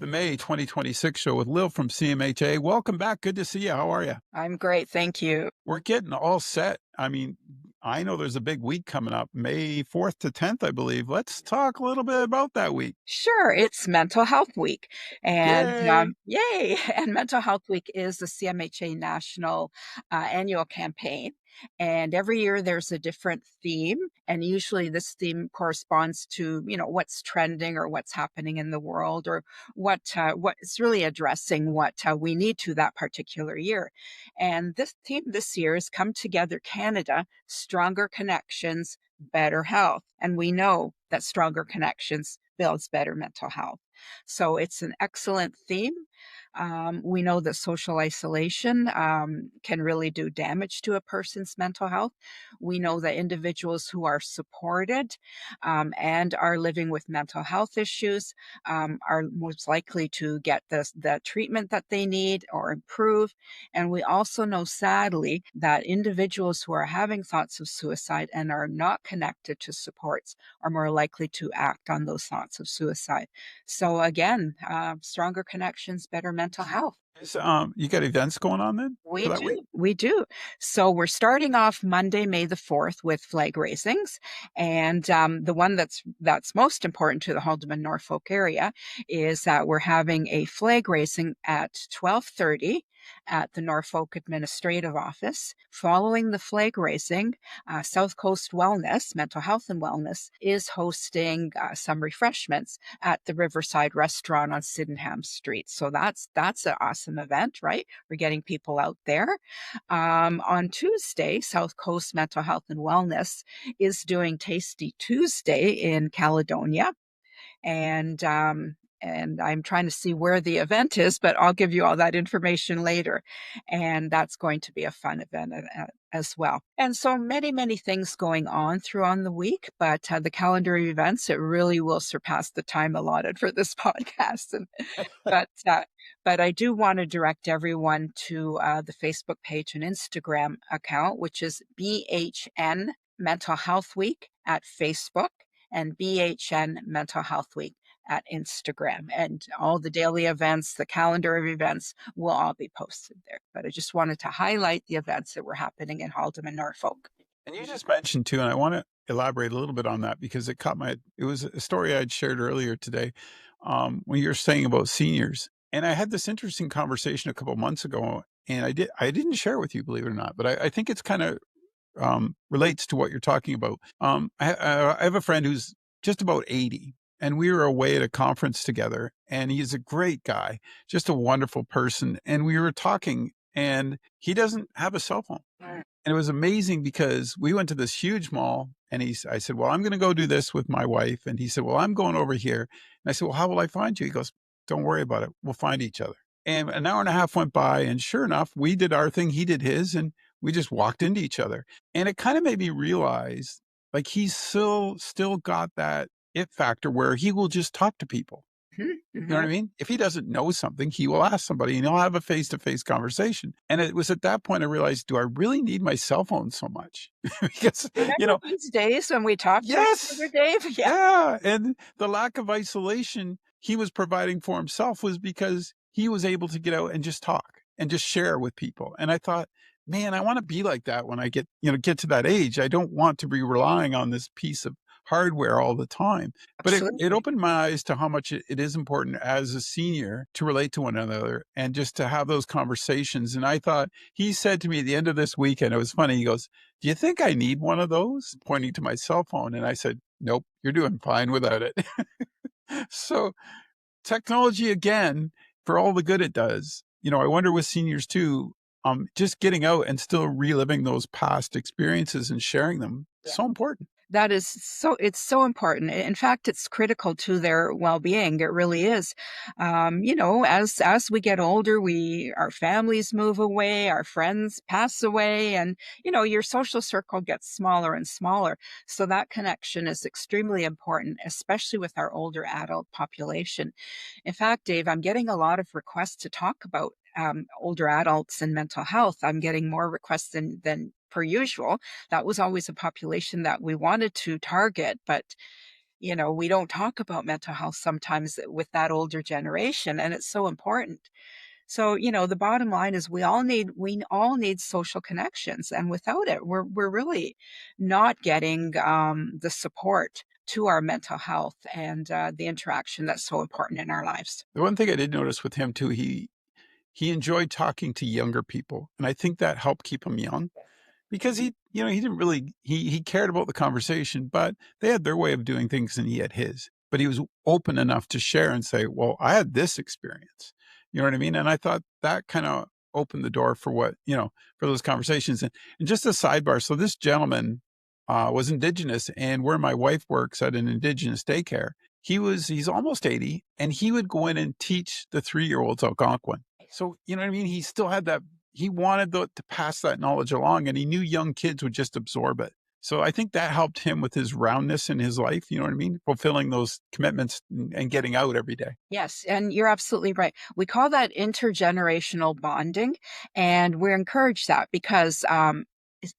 the May 2026 show with Lil from CMHA. Welcome back. Good to see you. How are you? I'm great, thank you. We're getting all set. I mean, I know there's a big week coming up, May 4th to 10th, I believe. Let's talk a little bit about that week. Sure, it's Mental Health Week, and Yay. yay! And Mental Health Week is the CMHA national annual campaign. And every year there's a different theme, and usually this theme corresponds to what's trending or what's happening in the world, or what is really addressing what we need to that particular year. And this theme this year is Come Together Canada: Stronger Connections, Better Health. And we know that stronger connections builds better mental health. So it's an excellent theme. We know that social isolation can really do damage to a person's mental health. We know that individuals who are supported and are living with mental health issues are most likely to get the treatment that they need or improve. And we also know, sadly, that individuals who are having thoughts of suicide and are not connected to supports are more likely to act on those thoughts of suicide. So again, stronger connections, better mental health. You got events going on then for We that week? do. We do. So we're starting off Monday, May the 4th with flag raisings. And the one that's most important to the Haldeman Norfolk area is that we're having a flag raising at 12:30 at the Norfolk Administrative Office. Following the flag raising, South Coast Wellness, Mental Health and Wellness, is hosting some refreshments at the Riverside Restaurant on Sydenham Street. So that's an awesome event, right? We're getting people out there. On Tuesday, South Coast Mental Health and Wellness is doing Tasty Tuesday in Caledonia. And I'm trying to see where the event is, but I'll give you all that information later. And that's going to be a fun event as well. And so many, many things going on throughout the week, but the calendar of events, it really will surpass the time allotted for this podcast. But uh, but I do want to direct everyone to the Facebook page and Instagram account, which is BHN Mental Health Week at Facebook and BHN Mental Health Week at Instagram. And all the daily events, the calendar of events will all be posted there. But I just wanted to highlight the events that were happening in Haldeman, Norfolk. And you just mentioned too, and I want to elaborate a little bit on that because it was a story I'd shared earlier today when you were saying about seniors. And I had this interesting conversation a couple of months ago, and I didn't share with you, believe it or not, but I think it's kind of relates to what you're talking about. I have a friend who's just about 80, and we were away at a conference together, and he's a great guy, just a wonderful person. And we were talking, and he doesn't have a cell phone. And it was amazing because we went to this huge mall, and I said, well, I'm going to go do this with my wife. And he said, well, I'm going over here. And I said, well, how will I find you? He goes, don't worry about it. We'll find each other. And an hour and a half went by, and sure enough, we did our thing. He did his, and we just walked into each other. And it kind of made me realize, like, he's still got that it factor where he will just talk to people. You know what I mean? If he doesn't know something, he will ask somebody and he'll have a face-to-face conversation. And it was at that point I realized, do I really need my cell phone so much? Because, you Remember know, these days when we talked to each other, yes, Dave? Yeah, yeah. And the lack of isolation he was providing for himself was because he was able to get out and just talk and just share with people. And I thought, man, I want to be like that when I get to that age. I don't want to be relying on this piece of hardware all the time. But it absolutely. opened my eyes to how much it is important as a senior to relate to one another and just to have those conversations. And I thought, he said to me at the end of this weekend, it was funny. He goes, do you think I need one of those? Pointing to my cell phone. And I said, nope, you're doing fine without it. So technology, again, for all the good it does, I wonder with seniors too, just getting out and still reliving those past experiences and sharing them, so important. That is it's so important. In fact, it's critical to their well-being. It really is. As we get older, our families move away, our friends pass away, and, your social circle gets smaller and smaller. So that connection is extremely important, especially with our older adult population. In fact, Dave, I'm getting a lot of requests to talk about older adults and mental health. I'm getting more requests than per usual. That was always a population that we wanted to target, but we don't talk about mental health sometimes with that older generation, and it's so important. So, the bottom line is we all need social connections, and without it, we're really not getting the support to our mental health and the interaction that's so important in our lives. The one thing I did notice with him too, he enjoyed talking to younger people, and I think that helped keep him young. Because he didn't really he cared about the conversation, but they had their way of doing things and he had his. But he was open enough to share and say, "Well, I had this experience." You know what I mean? And I thought that kinda opened the door for for those conversations. And just a sidebar, so this gentleman, was Indigenous, and where my wife works at an Indigenous daycare, he's almost 80, and he would go in and teach the 3-year-olds Algonquin. So, you know what I mean? He still had that he wanted to pass that knowledge along, and he knew young kids would just absorb it. So I think that helped him with his roundness in his life, you know what I mean? Fulfilling those commitments and getting out every day. Yes, and you're absolutely right. We call that intergenerational bonding, and we encourage that because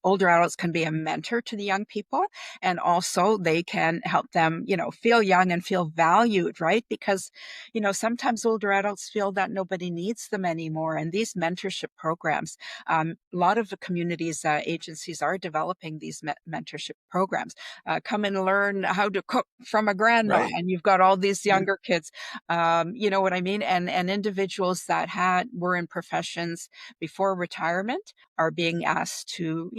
older adults can be a mentor to the young people, and also they can help them, feel young and feel valued, right? Because, sometimes older adults feel that nobody needs them anymore. And these mentorship programs, a lot of the communities, agencies are developing these mentorship programs. Come and learn how to cook from a grandma, Right. and you've got all these Yeah. younger kids. You know what I mean? And individuals that were in professions before retirement are being asked to,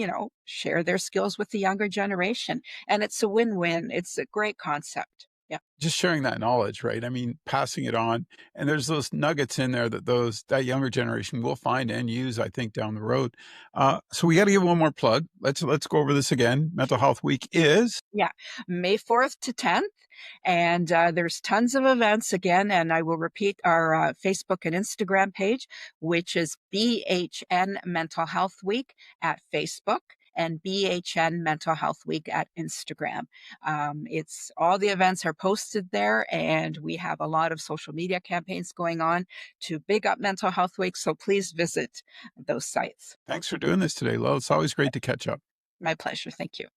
share their skills with the younger generation. And it's a win-win. It's a great concept. Yeah. Just sharing that knowledge, right? I mean, passing it on. And there's those nuggets in there that that younger generation will find and use, I think, down the road. So we got to give one more plug. Let's go over this again. Mental Health Week is Yeah. May 4th to 10th. And there's tons of events again. And I will repeat our Facebook and Instagram page, which is BHN Mental Health Week at Facebook and BHN Mental Health Week at Instagram. It's all the events are posted there, and we have a lot of social media campaigns going on to big up Mental Health Week. So please visit those sites. thanks for doing this today, Lo. It's always great to catch up. My pleasure. Thank you.